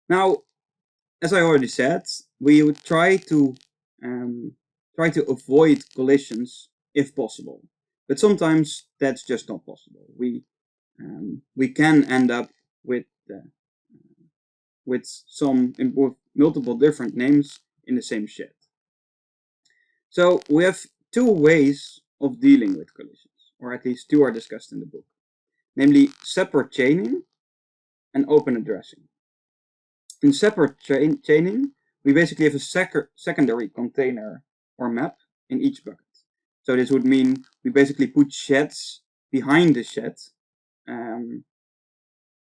Now, as I already said, we would try to avoid collisions if possible, but sometimes that's just not possible. We can end up with with multiple different names in the same shed. So we have two ways of dealing with collisions, or at least two are discussed in the book, namely separate chaining and open addressing. In separate chaining, we basically have a secondary container or map in each bucket. So this would mean we basically put sheds behind the shed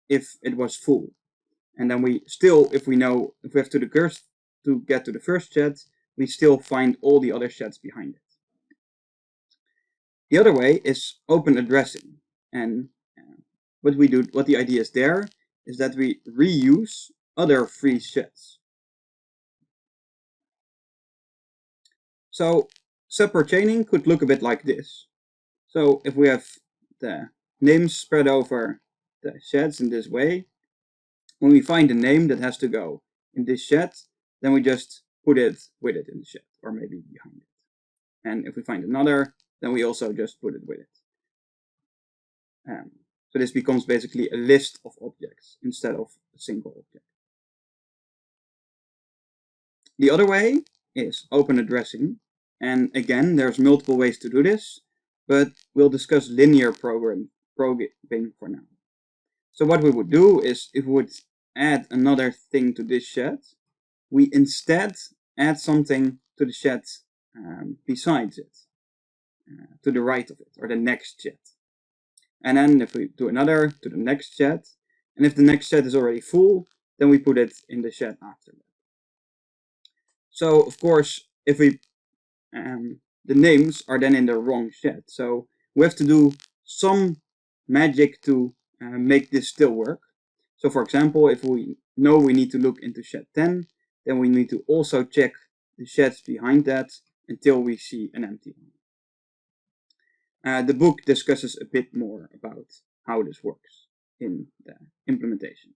if it was full. And then we still, if we have to get to the first shed, we still find all the other sheds behind it. The other way is open addressing. And what the idea is there is that we reuse other free sheds. So separate chaining could look a bit like this. So if we have the names spread over the sheds in this way, when we find a name that has to go in this shed, then we just put it with it in the shed, or maybe behind it. And if we find another, then we also just put it with it. So this becomes basically a list of objects instead of a single object. The other way is open addressing. And again, there's multiple ways to do this, but we'll discuss linear programming for now. So what we would do is, if we would add another thing to this shed, we instead add something to the shed besides it, to the right of it, or the next shed. And then if we do another to the next shed, and if the next shed is already full, then we put it in the shed after that. So of course, if we the names are then in the wrong shed, so we have to do some magic to make this still work. So for example, if we know we need to look into shed 10, then we need to also check the sheds behind that until we see an empty one. The book discusses a bit more about how this works in the implementation.